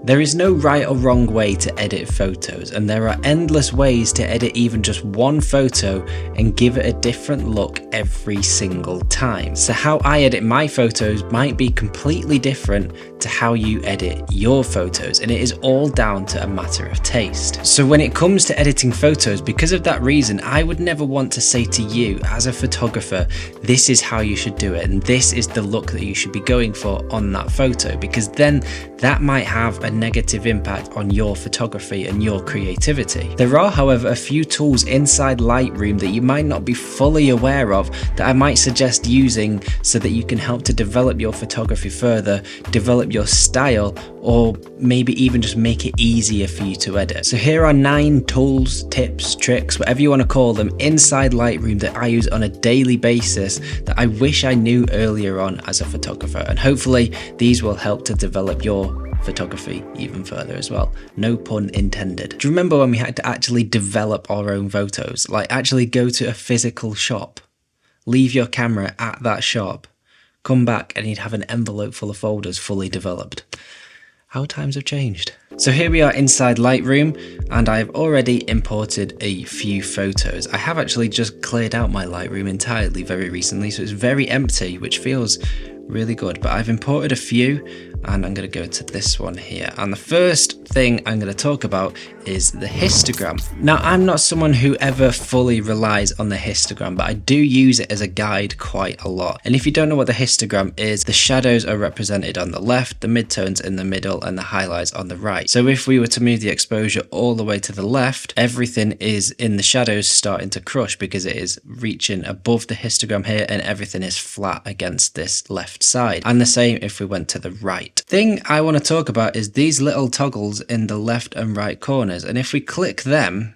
There is no right or wrong way to edit photos, and there are endless ways to edit even just one photo and give it a different look every single time. So how I edit my photos might be completely different to how you edit your photos, and it is all down to a matter of taste. So when it comes to editing photos, because of that reason, I would never want to say to you as a photographer, this is how you should do it and this is the look that you should be going for on that photo, because then that might have a negative impact on your photography and your creativity. There are, however, a few tools inside Lightroom that you might not be fully aware of that I might suggest using so that you can help to develop your photography further, develop your style, or maybe even just make it easier for you to edit. So here are 9 tools, tips, tricks, whatever you want to call them, inside Lightroom that I use on a daily basis that I wish I knew earlier on as a photographer, and hopefully these will help to develop your photography even further as well. No pun intended. Do you remember when we had to actually develop our own photos? Like actually go to a physical shop, leave your camera at that shop, come back and you'd have an envelope full of folders fully developed. How times have changed. So here we are inside Lightroom, and I've already imported a few photos. I have actually just cleared out my Lightroom entirely very recently, so it's very empty, which feels really good, but I've imported a few and I'm going to go to this one here. And the first thing I'm going to talk about is the histogram. Now, I'm not someone who ever fully relies on the histogram, but I do use it as a guide quite a lot. And if you don't know what the histogram is, the shadows are represented on the left, the midtones in the middle, and the highlights on the right. So if we were to move the exposure all the way to the left, everything is in the shadows starting to crush because it is reaching above the histogram here and everything is flat against this left side. And the same if we went to the right. Thing I want to talk about is these little toggles in the left and right corners, and if we click them,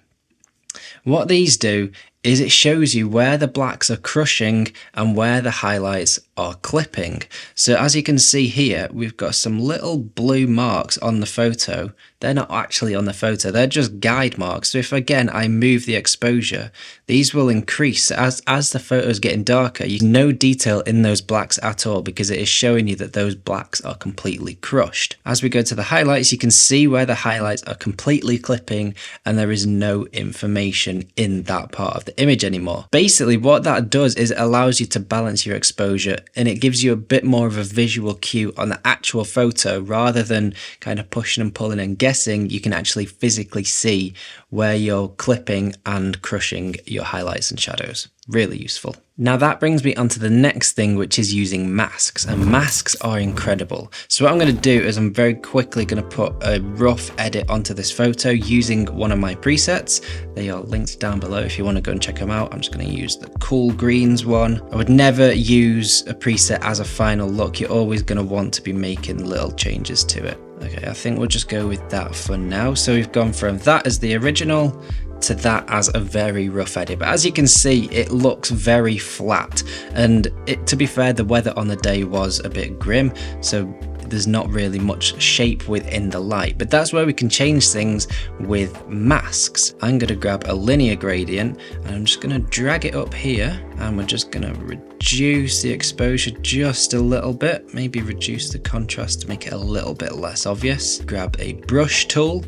what these do is it shows you where the blacks are crushing and where the highlights are clipping. So as you can see here, we've got some little blue marks on the photo. They're not actually on the photo, they're just guide marks. So if again I move the exposure, these will increase as the photo is getting darker. You no detail in those blacks at all because it is showing you that those blacks are completely crushed. As we go to the highlights, you can see where the highlights are completely clipping and there is no information in that part of the image anymore. Basically what that does is it allows you to balance your exposure and it gives you a bit more of a visual cue on the actual photo rather than kind of pushing and pulling and guessing. You can actually physically see where you're clipping and crushing your highlights and shadows. Really useful. Now that brings me on to the next thing, which is using masks, and masks are incredible. So what I'm going to do is I'm very quickly going to put a rough edit onto this photo using one of my presets. They are linked down below if you want to go and check them out. I'm just going to use the cool greens one. I would never use a preset as a final look. You're always going to want to be making little changes to it. Okay, I think we'll just go with that for now. So we've gone from that as the original to that as a very rough edit, but as you can see it looks very flat, and to be fair, the weather on the day was a bit grim, so there's not really much shape within the light, but that's where we can change things with masks. I'm going to grab a linear gradient and I'm just going to drag it up here, and we're just going to reduce the exposure just a little bit, maybe reduce the contrast to make it a little bit less obvious. Grab a brush tool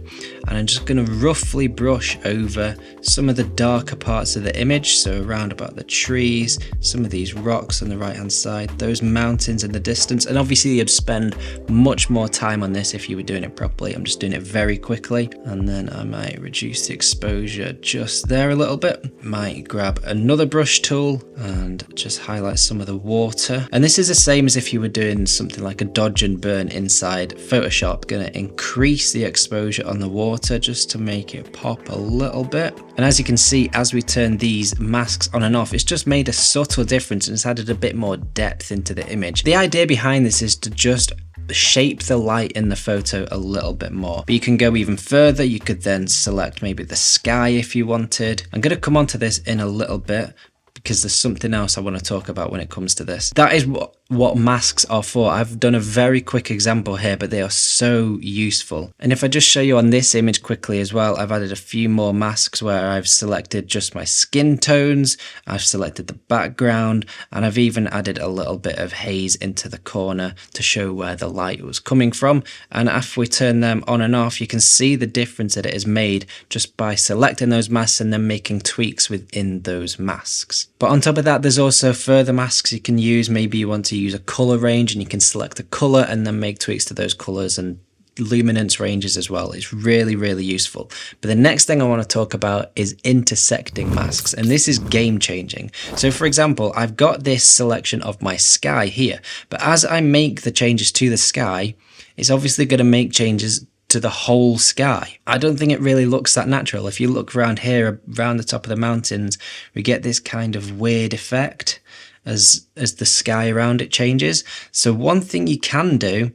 and I'm just going to roughly brush over some of the darker parts of the image, so around about the trees, some of these rocks on the right hand side, those mountains in the distance, and obviously you'd spend much more time on this if you were doing it properly. I'm just doing it very quickly, and then I might reduce the exposure just there a little bit. Might grab another brush tool and just highlight some of the water, and this is the same as if you were doing something like a dodge and burn inside Photoshop. Gonna increase the exposure on the water just to make it pop a little bit, and as you can see, as we turn these masks on and off, it's just made a subtle difference and it's added a bit more depth into the image. The idea behind this is to just shape the light in the photo a little bit more, but you can go even further. You could then select maybe the sky if you wanted. I'm going to come on to this in a little bit because there's something else I want to talk about when it comes to this. That is what masks are for. I've done a very quick example here, but they are so useful. And if I just show you on this image quickly as well, I've added a few more masks where I've selected just my skin tones, I've selected the background, and I've even added a little bit of haze into the corner to show where the light was coming from. And if we turn them on and off, you can see the difference that it has made just by selecting those masks and then making tweaks within those masks. But on top of that, there's also further masks you can use. Maybe you want to use a color range and you can select a color and then make tweaks to those colors and luminance ranges as well. It's really, really useful. But the next thing I want to talk about is intersecting masks, and this is game changing. So for example, I've got this selection of my sky here, but as I make the changes to the sky, it's obviously going to make changes to the whole sky. I don't think it really looks that natural. If you look around here, around the top of the mountains, we get this kind of weird effect as the sky around it changes. So one thing you can do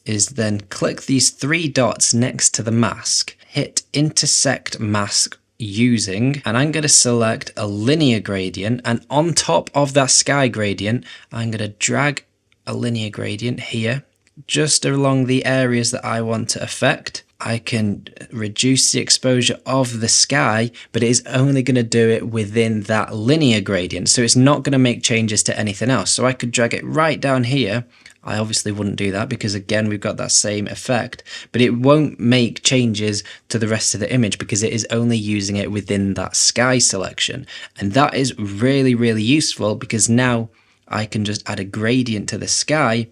is then click these three dots next to the mask, hit intersect mask using, and I'm going to select a linear gradient, and on top of that sky gradient, I'm going to drag a linear gradient here, just along the areas that I want to affect. I can reduce the exposure of the sky, but it is only going to do it within that linear gradient. So it's not going to make changes to anything else. So I could drag it right down here. I obviously wouldn't do that because again, we've got that same effect, but it won't make changes to the rest of the image because it is only using it within that sky selection. And that is really, really useful because now I can just add a gradient to the sky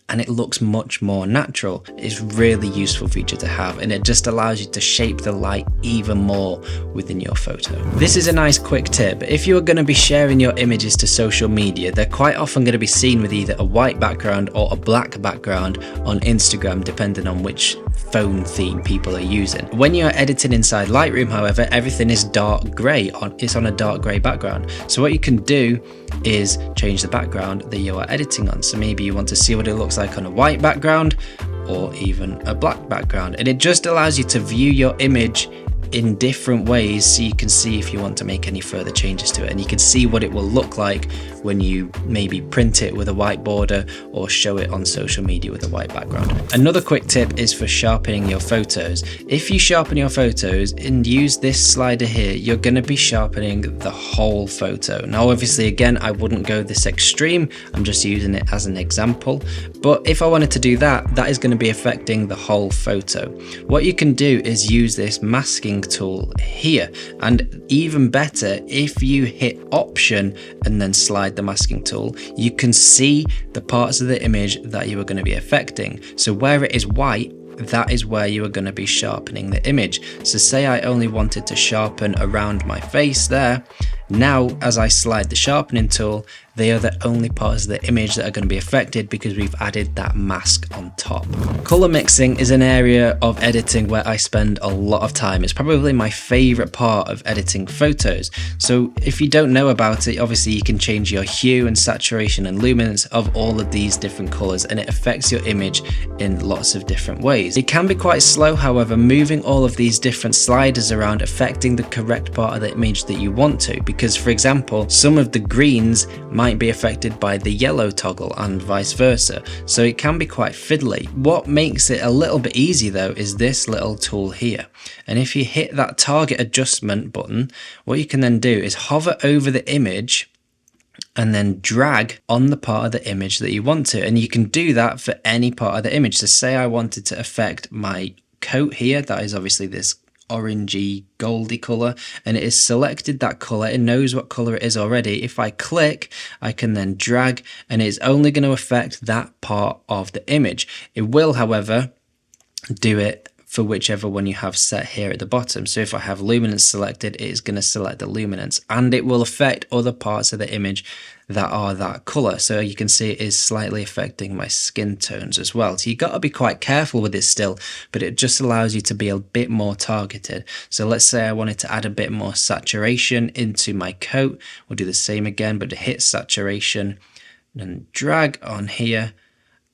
and it looks much more natural. It's really useful feature to have, and it just allows you to shape the light even more within your photo. This is a nice quick tip. If you are going to be sharing your images to social media, they're quite often going to be seen with either a white background or a black background on Instagram, depending on which phone theme people are using. When you're editing inside Lightroom, however, everything is dark grey. It's on a dark grey background. So what you can do is change the background that you are editing on. So maybe you want to see what it looks like on a white background or even a black background, and it just allows you to view your image in different ways so you can see if you want to make any further changes to it, and you can see what it will look like when you maybe print it with a white border or show it on social media with a white background. Another quick tip is for sharpening your photos. If you sharpen your photos and use this slider here, you're going to be sharpening the whole photo. Now obviously again, I wouldn't go this extreme, I'm just using it as an example, but if I wanted to do that, that is going to be affecting the whole photo. What you can do is use this masking tool here, and even better, if you hit option and then slide the masking tool, you can see the parts of the image that you are going to be affecting. So where it is white, that is where you are going to be sharpening the image. So say I only wanted to sharpen around my face there. Now, as I slide the sharpening tool, they are the only parts of the image that are going to be affected because we've added that mask on top. Color mixing is an area of editing where I spend a lot of time. It's probably my favorite part of editing photos. So if you don't know about it, obviously you can change your hue and saturation and luminance of all of these different colors, and it affects your image in lots of different ways. It can be quite slow, however, moving all of these different sliders around, affecting the correct part of the image that you want to, because for example, some of the greens might be affected by the yellow toggle and vice versa, so it can be quite fiddly. What makes it a little bit easy though is this little tool here, and if you hit that target adjustment button, what you can then do is hover over the image and then drag on the part of the image that you want to, and you can do that for any part of the image. So say I wanted to affect my coat here, that is obviously this orangey goldy color, and it has selected that color. It knows what color it is already. If I click, I can then drag, and it's only going to affect that part of the image. It will, however, do it for whichever one you have set here at the bottom. So if I have luminance selected, it is going to select the luminance, and it will affect other parts of the image that are that color. So you can see it is slightly affecting my skin tones as well. So you got to be quite careful with this still, but it just allows you to be a bit more targeted. So let's say I wanted to add a bit more saturation into my coat. We'll do the same again, but to hit saturation and drag on here,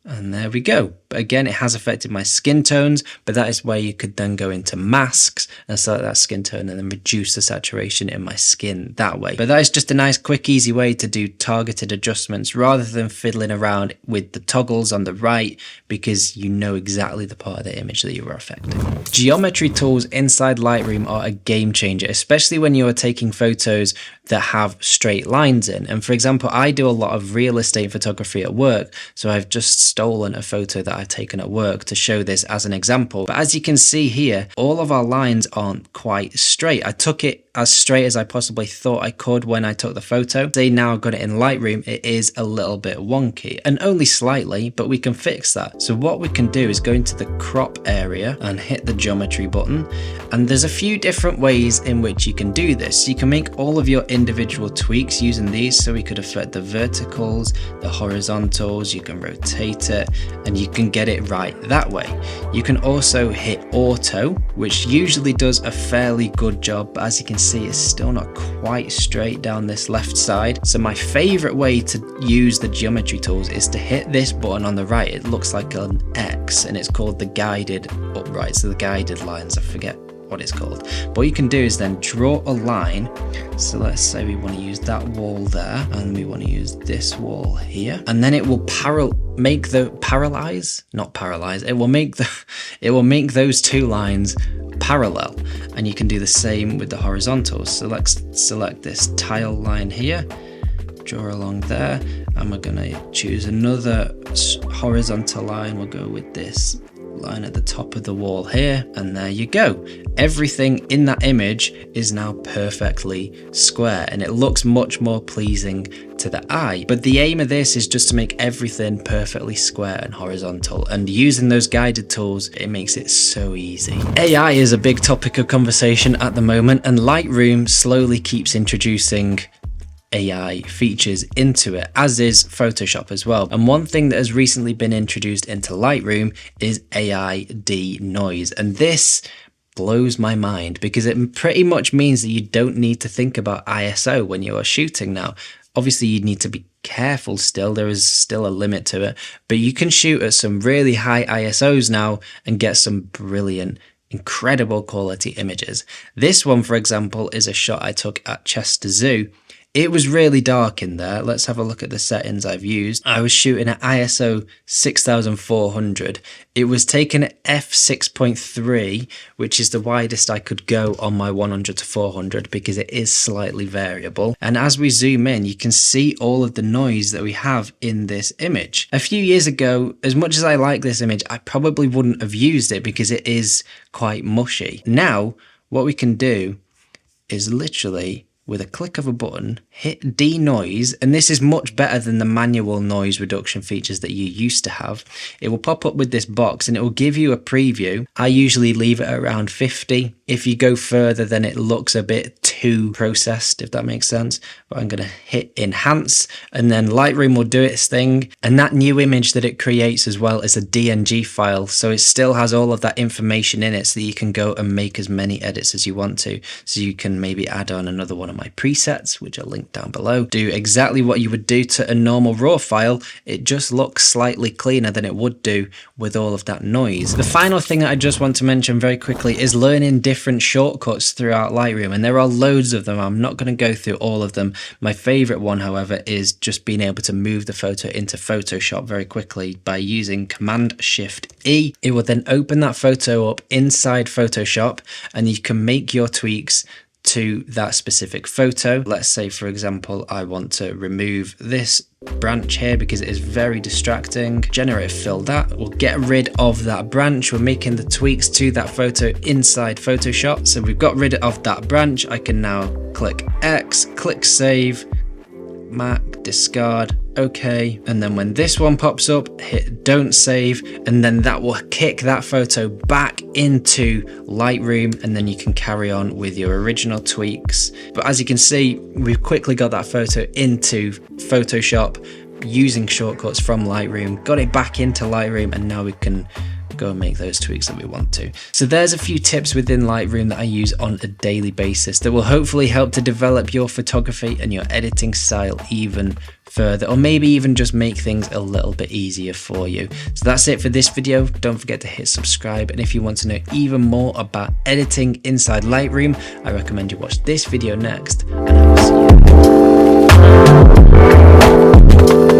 And there we go. But again, it has affected my skin tones, but that is where you could then go into masks and select that skin tone and then reduce the saturation in my skin that way. But that is just a nice, quick, easy way to do targeted adjustments rather than fiddling around with the toggles on the right, because you know exactly the part of the image that you were affecting. Geometry tools inside Lightroom are a game changer, especially when you are taking photos that have straight lines in. And for example, I do a lot of real estate photography at work, so I've just stolen a photo that I've taken at work to show this as an example. But as you can see here, all of our lines aren't quite straight. I took it as straight as I possibly thought I could when I took the photo. They now got it in Lightroom, it is a little bit wonky, and only slightly, but we can fix that. So what we can do is go into the crop area and hit the geometry button, and there's a few different ways in which you can do this. You can make all of your individual tweaks using these, so we could affect the verticals, the horizontals, you can rotate it, and you can get it right that way. You can also hit auto, which usually does a fairly good job, but as you can see, it's still not quite straight down this left side. So my favorite way to use the geometry tools is to hit this button on the right. It looks like an X and it's called the guided upright, so the guided lines, I forget what it's called. But what you can do is then draw a line. So let's say we want to use that wall there, and we want to use this wall here, and then it will make those two lines parallel, and you can do the same with the horizontals. So let's select this tile line here, draw along there, and we're going to choose another horizontal line. We'll go with this line at the top of the wall here, and there you go. Everything in that image is now perfectly square, and it looks much more pleasing to the eye. But the aim of this is just to make everything perfectly square and horizontal, and using those guided tools, it makes it so easy. AI is a big topic of conversation at the moment, and Lightroom slowly keeps introducing AI features into it, as is Photoshop as well. And one thing that has recently been introduced into Lightroom is AI Denoise, and this blows my mind because it pretty much means that you don't need to think about ISO when you are shooting now. Obviously you need to be careful still, there is still a limit to it, but you can shoot at some really high ISOs now and get some brilliant, incredible quality images. This one, for example, is a shot I took at Chester Zoo. It was really dark in there. Let's have a look at the settings I've used. I was shooting at ISO 6400. It was taken at f6.3, which is the widest I could go on my 100 to 400 because it is slightly variable. And as we zoom in, you can see all of the noise that we have in this image. A few years ago, as much as I like this image, I probably wouldn't have used it because it is quite mushy. Now, what we can do is literally, with a click of a button, hit denoise, and this is much better than the manual noise reduction features that you used to have. It will pop up with this box and it will give you a preview. I usually leave it around 50. If you go further, then it looks a bit too processed, if that makes sense. But I'm going to hit enhance, and then Lightroom will do its thing. And that new image that it creates as well is a DNG file, so it still has all of that information in it, so that you can go and make as many edits as you want to. So you can maybe add on another one of my presets, which are linked down below. Do exactly what you would do to a normal raw file. It just looks slightly cleaner than it would do with all of that noise. The final thing that I just want to mention very quickly is learning different shortcuts throughout Lightroom, and there are loads of them. I'm not going to go through all of them. My favorite one, however, is just being able to move the photo into Photoshop very quickly by using Command-Shift-E. It will then open that photo up inside Photoshop, and you can make your tweaks to that specific photo. Let's say, for example, I want to remove this branch here because it is very distracting. Generative fill that. We'll get rid of that branch. We're making the tweaks to that photo inside Photoshop. So we've got rid of that branch. I can now click X, click save, mark, discard, OK, and then when this one pops up, hit don't save, and then that will kick that photo back into Lightroom, and then you can carry on with your original tweaks. But as you can see, we've quickly got that photo into Photoshop using shortcuts from Lightroom, got it back into Lightroom, and now we can go and make those tweaks that we want to. So there's a few tips within Lightroom that I use on a daily basis that will hopefully help to develop your photography and your editing style even further, or maybe even just make things a little bit easier for you. So that's it for this video. Don't forget to hit subscribe, and if you want to know even more about editing inside Lightroom, I recommend you watch this video next, and I will see you.